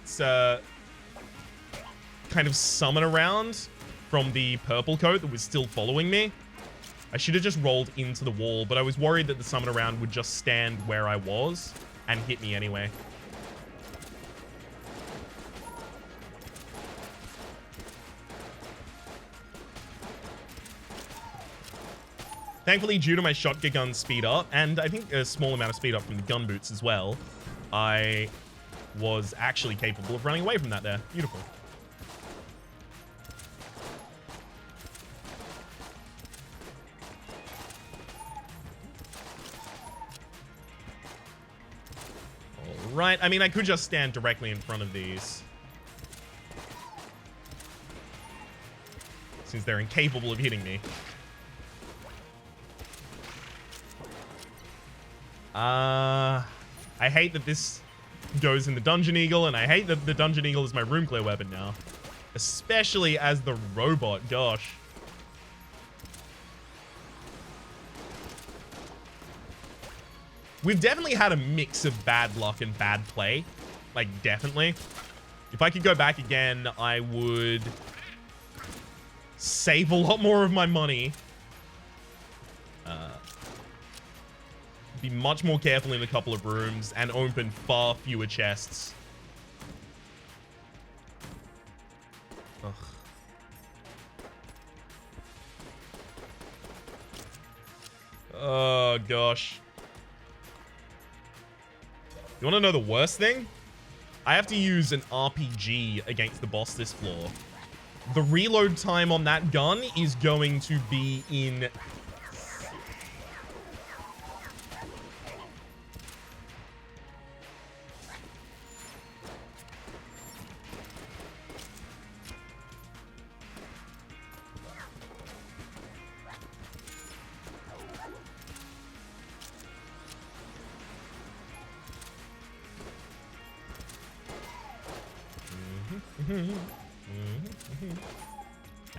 kind of summon around from the purple coat that was still following me. I should have just rolled into the wall, but I was worried that the summon around would just stand where I was and hit me anyway. Thankfully, due to my shotgun gun speed up, and I think a small amount of speed up from the gun boots as well, I was actually capable of running away from that there. Beautiful. Alright, I mean, I could just stand directly in front of these, since they're incapable of hitting me. I hate that this goes in the Dungeon Eagle, and I hate that the Dungeon Eagle is my room clear weapon now. Especially as the robot, gosh. We've definitely had a mix of bad luck and bad play. Like, definitely. If I could go back again, I would save a lot more of my money. Be much more careful in a couple of rooms and open far fewer chests. Ugh. Oh, gosh. You want to know the worst thing? I have to use an RPG against the boss this floor. The reload time on that gun is going to be in...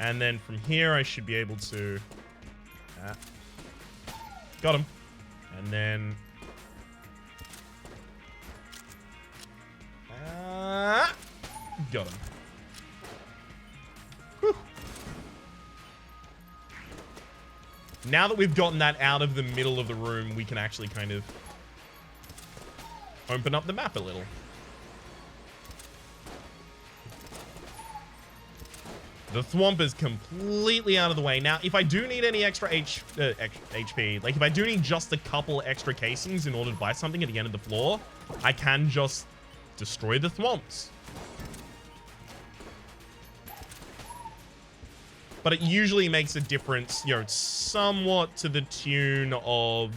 And then from here, I should be able to... got him. And then... got him. Whew. Now that we've gotten that out of the middle of the room, we can actually kind of open up the map a little. The thwomp is completely out of the way. Now, if I do need any extra HP, like if I do need just a couple extra casings in order to buy something at the end of the floor, I can just destroy the thwomps. But it usually makes a difference, you know, somewhat to the tune of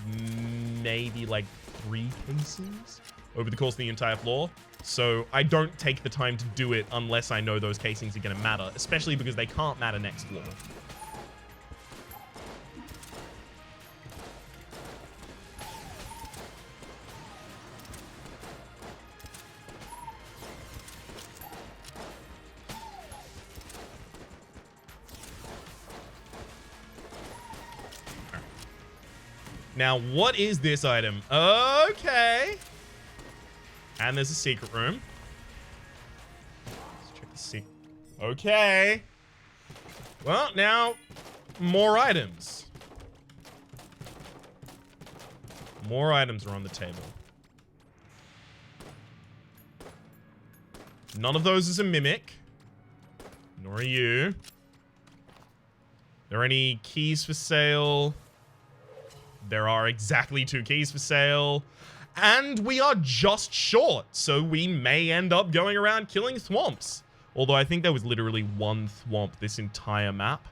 maybe like 3 casings over the course of the entire floor. So I don't take the time to do it unless I know those casings are going to matter, especially because they can't matter next floor. Now, what is this item? Okay. And there's a secret room. Let's check the secret. Okay. Well, now, more items. More items are on the table. None of those is a mimic. Nor are you. Are there any keys for sale? There are exactly 2 keys for sale. And we are just short, so we may end up going around killing thwomps. Although I think there was literally 1 thwomp this entire map.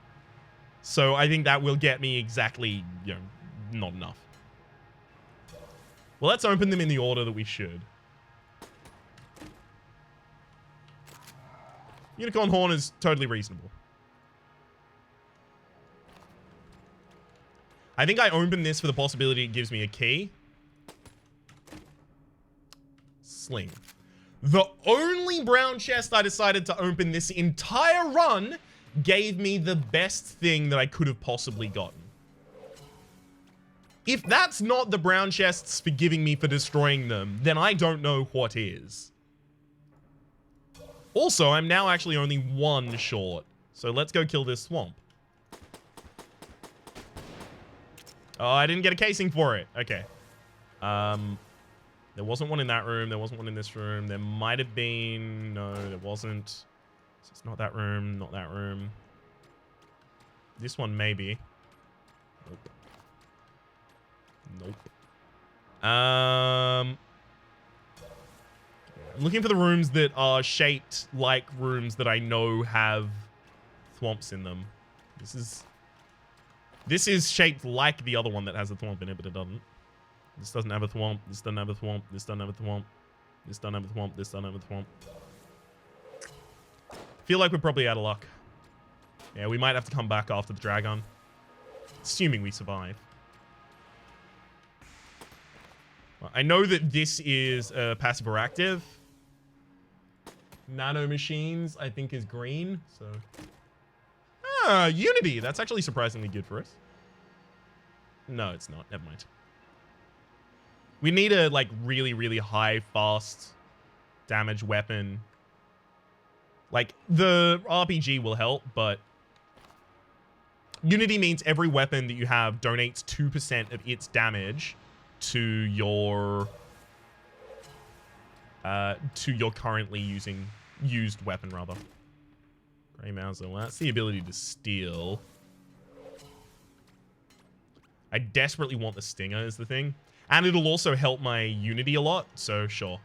So I think that will get me exactly, you know, not enough. Well, let's open them in the order that we should. Unicorn Horn is totally reasonable. I think I opened this for the possibility it gives me a key. Sling. The only brown chest I decided to open this entire run gave me the best thing that I could have possibly gotten. If that's not the brown chests forgiving me for destroying them, then I don't know what is. Also, I'm now actually only one short. So let's go kill this swamp. Oh, I didn't get a casing for it. Okay. There wasn't one in that room. There wasn't one in this room. There might have been... No, there wasn't. So it's not that room. Not that room. This one, maybe. Nope. Nope. I'm looking for the rooms that are shaped like rooms that I know have thwomps in them. This is shaped like the other one that has a thwomp in it, but it doesn't. This doesn't have a thwomp. This doesn't have a thwomp. This doesn't have a thwomp. This doesn't have a thwomp. This doesn't have a thwomp. Feel like we're probably out of luck. Yeah, we might have to come back after the dragon. Assuming we survive. Well, I know that this is passive or active. Nano machines, I think, is green. So, Unity. That's actually surprisingly good for us. No, it's not. Never mind. We need a like really, really high, fast damage weapon. Like the RPG will help, but Unity means every weapon that you have donates 2% of its damage to your currently used weapon, rather. Grey Mauser. Well, that's the ability to steal. I desperately want the Stinger is the thing. And it'll also help my Unity a lot, so sure.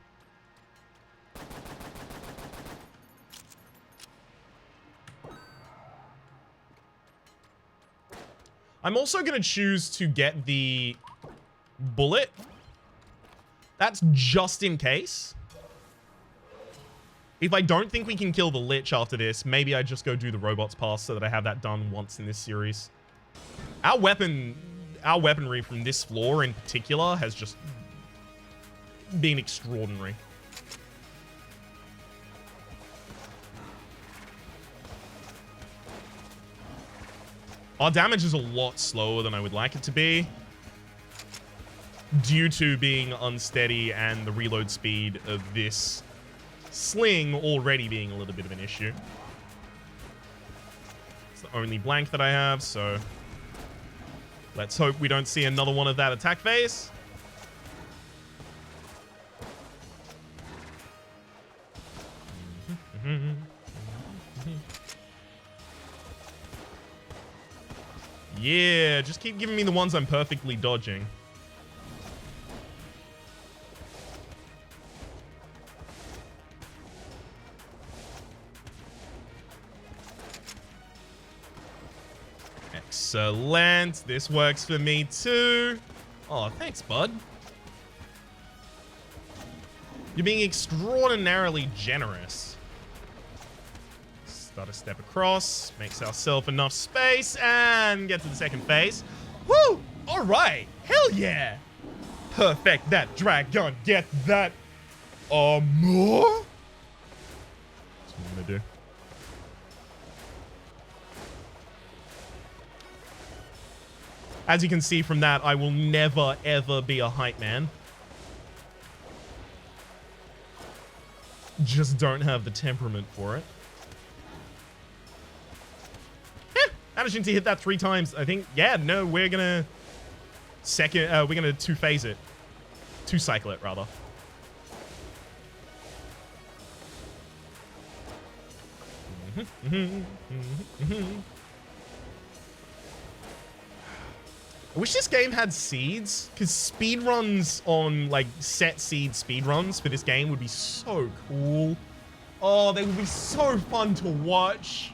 I'm also going to choose to get the bullet. That's just in case. If I don't think we can kill the Lich after this, maybe I just go do the Robots Pass so that I have that done once in this series. Our weaponry from this floor in particular has just been extraordinary. Our damage is a lot slower than I would like it to be, due to being unsteady and the reload speed of this sling already being a little bit of an issue. It's the only blank that I have, so let's hope we don't see another one of that attack phase. Yeah, just keep giving me the ones I'm perfectly dodging. Excellent. This works for me too. Oh, thanks, bud. You're being extraordinarily generous. Start a step across, makes ourselves enough space, and get to the second phase. Woo! All right. Hell yeah. Perfect that dragon. Get that. More? What's I'm gonna do? As you can see from that, I will never, ever be a hype man. Just don't have the temperament for it. Managing to hit that 3 times, I think. Yeah, no, we're gonna we're gonna 2-phase it. 2-cycle it, rather. I wish this game had seeds, because speedruns on, like, set seed speedruns for this game would be so cool. Oh, they would be so fun to watch.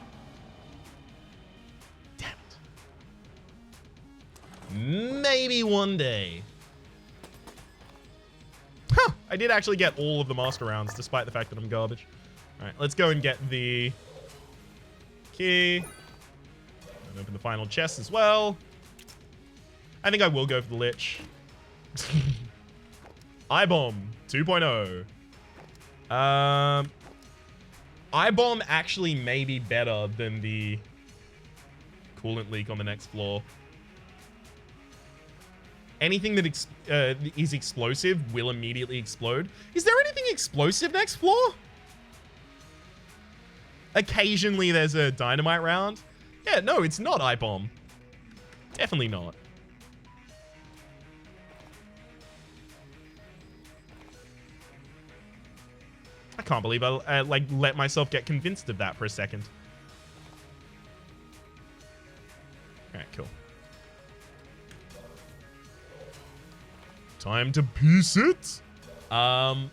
Damn it. Maybe one day. Huh, I did actually get all of the master rounds, despite the fact that I'm garbage. Alright, let's go and get the key. And open the final chest as well. I think I will go for the Lich. I-Bomb 2.0. I-Bomb actually may be better than the coolant leak on the next floor. anything that is explosive will immediately explode. Is there anything explosive next floor? Occasionally there's a dynamite round. Yeah, no, it's not I-bomb. Definitely not. I can't believe I like let myself get convinced of that for a second. Alright, cool. Time to piece it. Yeah,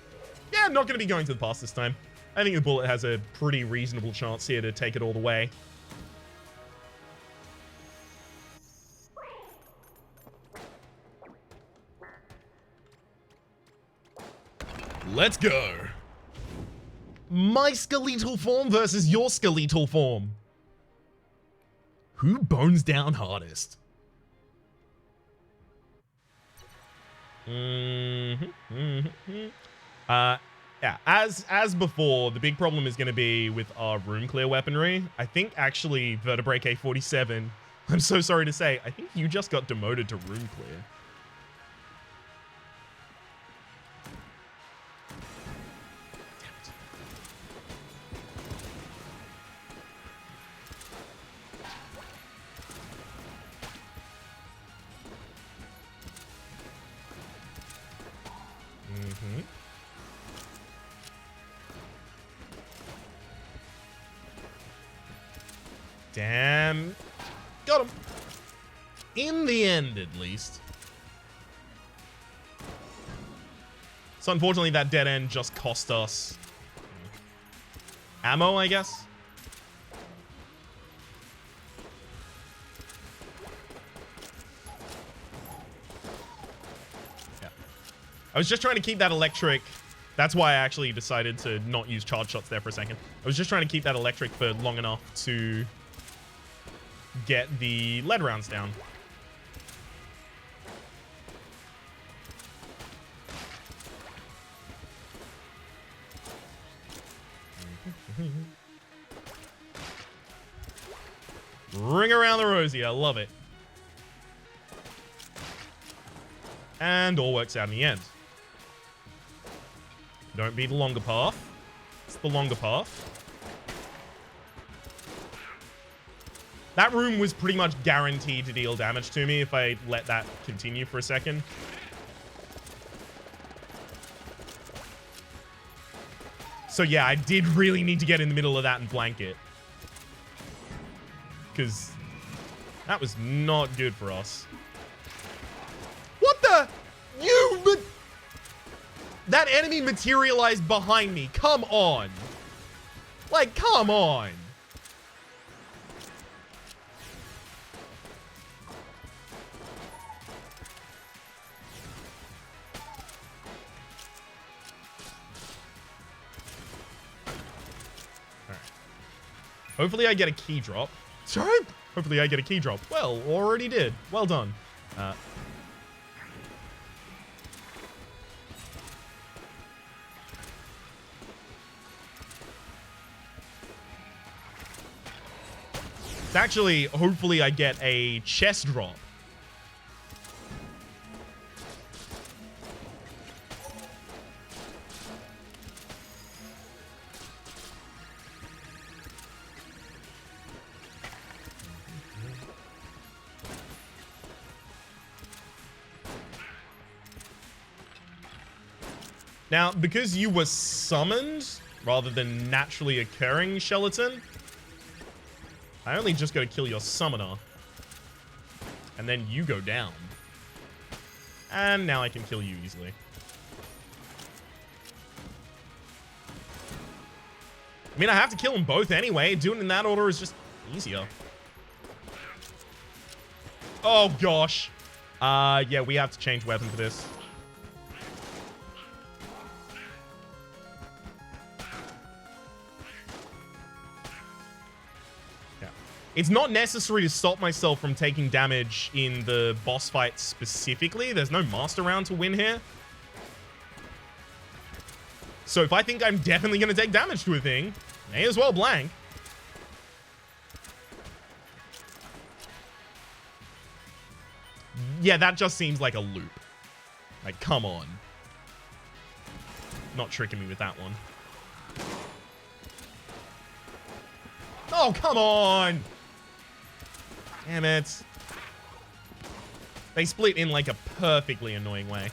I'm not going to be going to the pass this time. I think the bullet has a pretty reasonable chance here to take it all the way. Let's go. My skeletal form versus your skeletal form. Who bones down hardest? Yeah, as before, the big problem is going to be with our room clear weaponry. I think actually Vertebrae K47, I'm so sorry to say, I think you just got demoted to room clear. Damn. Got him. In the end, at least. So unfortunately, that dead end just cost us ammo, I guess. Yeah. I was just trying to keep that electric. That's why I actually decided to not use charge shots there for a second. I was just trying to keep that electric for long enough to get the lead rounds down. Ring around the rosy. I love it. And all works out in the end. Don't be the longer path. It's the longer path. That room was pretty much guaranteed to deal damage to me if I let that continue for a second. So yeah, I did really need to get in the middle of that and blank it. Because that was not good for us. What the? That enemy materialized behind me. Come on. Like, come on. Hopefully I get a key drop. Sorry? Hopefully I get a key drop. Well, already did. Well done. It's actually, hopefully I get a chest drop. Now, because you were summoned rather than naturally occurring skeleton, I only just got to kill your summoner. And then you go down. And now I can kill you easily. I mean, I have to kill them both anyway. Doing it in that order is just easier. Oh, gosh. Yeah, we have to change weapon for this. It's not necessary to stop myself from taking damage in the boss fight specifically. There's no master round to win here. So if I think I'm definitely going to take damage to a thing, may as well blank. Yeah, that just seems like a loop. Like, come on. Not tricking me with that one. Oh, come on! Damn it. They split in like a perfectly annoying way.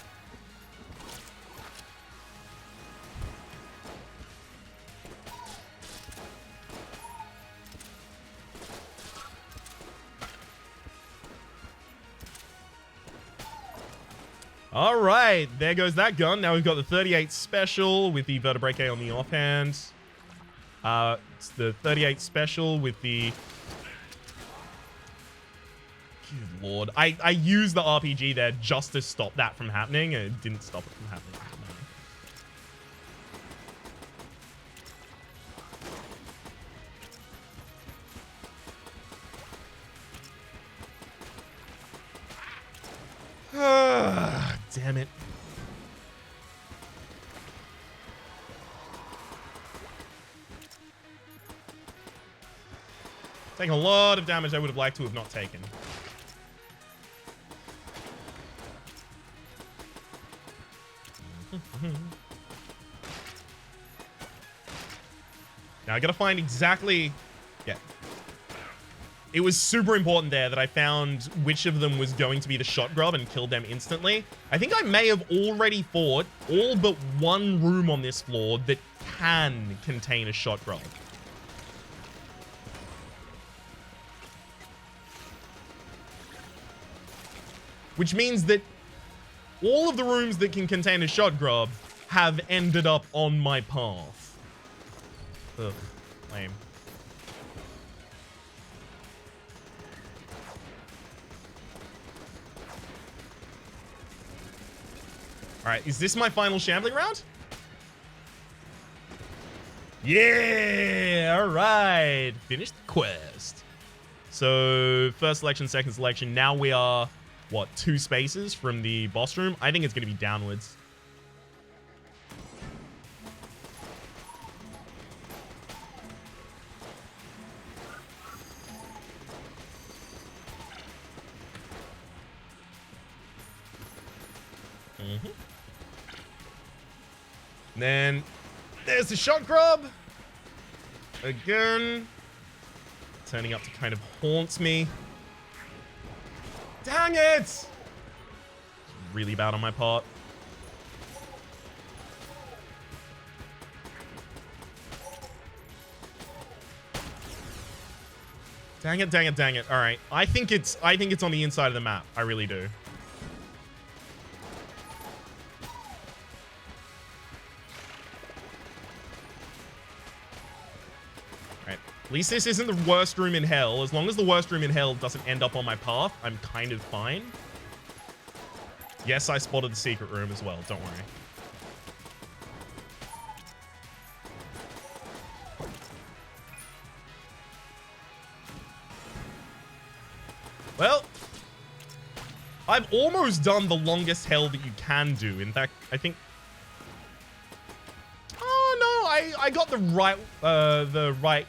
All right, there goes that gun. Now we've got the 38 special with the vertebrae on the offhand. It's the 38 special with the... Good lord. I used the RPG there just to stop that from happening, and it didn't stop it from happening. Damn it. Taking a lot of damage I would have liked to have not taken. Now I gotta find exactly... Yeah. It was super important there that I found which of them was going to be the shot grub and killed them instantly. I think I may have already fought all but one room on this floor that can contain a shot grub. Which means that all of the rooms that can contain a shot grub have ended up on my path. Ugh, lame. Alright, is this my final shambling round? Yeah! Alright! Finished the quest. So, first selection, second selection. Now we are, what, 2 spaces from the boss room? I think it's going to be downwards. Mm-hmm. Then there's the shot grub. Again. Turning up to kind of haunt me. Dang it! It's really bad on my part. Dang it, dang it, dang it. Alright. I think it's on the inside of the map. I really do. At least this isn't the worst room in hell. As long as the worst room in hell doesn't end up on my path, I'm kind of fine. Yes, I spotted the secret room as well. Don't worry. Well, I've almost done the longest hell that you can do. In fact, I think... Oh, no, I got the right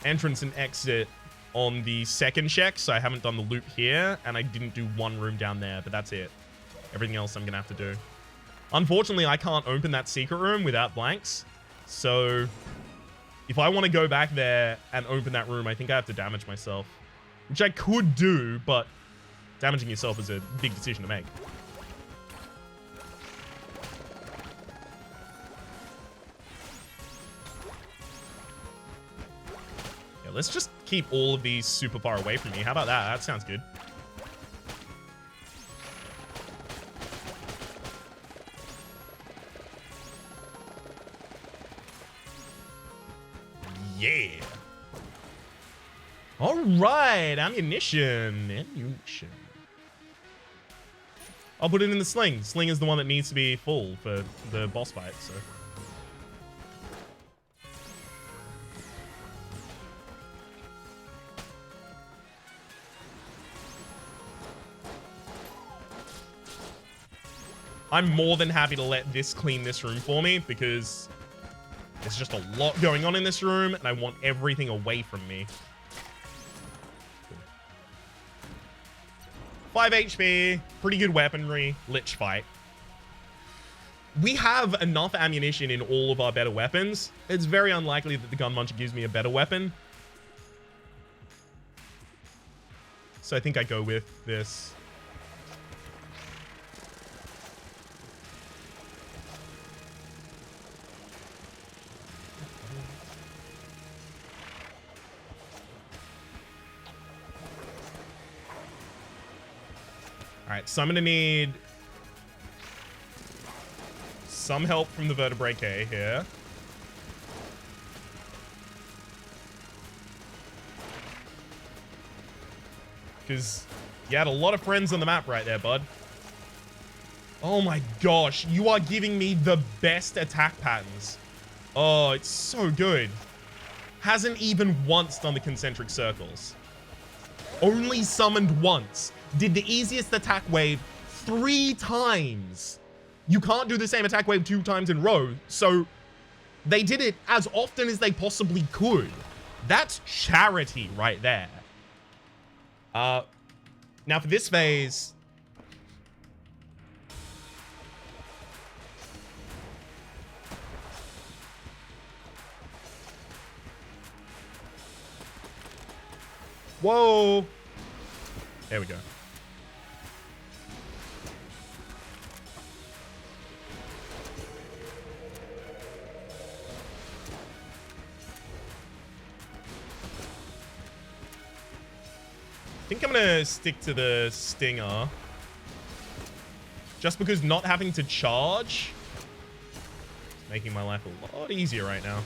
entrance and exit on the second check, so I haven't done the loop here, and I didn't do one room down there, but that's it. Everything else I'm gonna have to do. Unfortunately, I can't open that secret room without blanks, so if I want to go back there and open that room, I think I have to damage myself, which I could do, but damaging yourself is a big decision to make. Let's just keep all of these super far away from me. How about that? That sounds good. Yeah. All right. Ammunition. I'll put it in the sling. Sling is the one that needs to be full for the boss fight, so... I'm more than happy to let this clean this room for me because there's just a lot going on in this room and I want everything away from me. 5 HP, pretty good weaponry, Lich fight. We have enough ammunition in all of our better weapons. It's very unlikely that the Gun Muncher gives me a better weapon. So I think I go with this. All right, so I'm gonna need some help from the Vertebrae K here. Because you had a lot of friends on the map right there, bud. Oh my gosh, you are giving me the best attack patterns. Oh, it's so good. Hasn't even once done the concentric circles. Only summoned once. Did the easiest attack wave 3 times. You can't do the same attack wave 2 times in a row, so they did it as often as they possibly could. That's charity right there. Now for this phase, whoa, there we go. I think I'm gonna stick to the Stinger. Just because not having to charge is making my life a lot easier right now.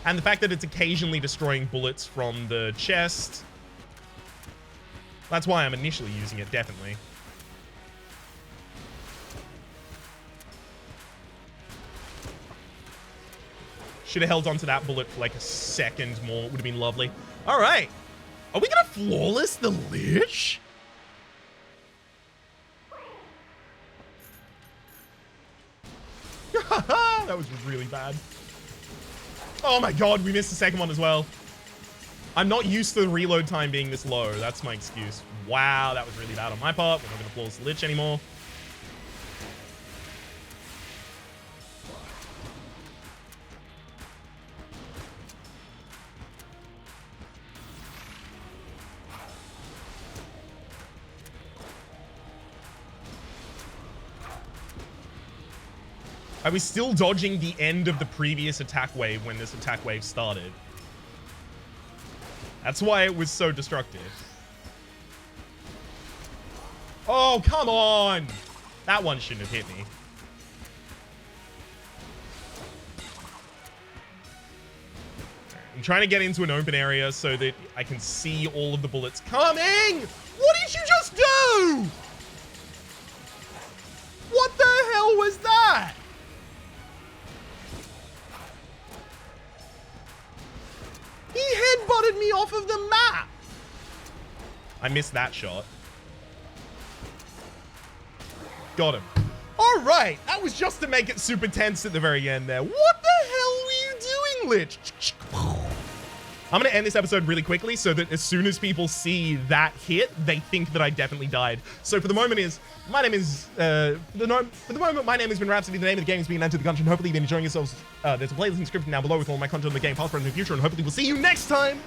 And the fact that it's occasionally destroying bullets from the chest. That's why I'm initially using it, definitely. Should have held onto that bullet for like a second more. Would have been lovely. All right. Are we going to Flawless the Lich? That was really bad. Oh my god, we missed the second one as well. I'm not used to the reload time being this low. That's my excuse. Wow, that was really bad on my part. We're not going to Flawless the Lich anymore. I was still dodging the end of the previous attack wave when this attack wave started. That's why it was so destructive. Oh, come on! That one shouldn't have hit me. I'm trying to get into an open area so that I can see all of the bullets coming! What did you just do? What the hell was that? He headbutted me off of the map. I missed that shot. Got him. All right. That was just to make it super tense at the very end there. What the hell were you doing, Lich? I'm going to end this episode really quickly so that as soon as people see that hit, they think that I definitely died. So for the moment my name has been Rhapsody. The name of the game is being entered the Gungeon. Hopefully you've been enjoying yourselves. There's a playlist in the description down below with all my content on the game, past, present, and future, and hopefully we'll see you next time.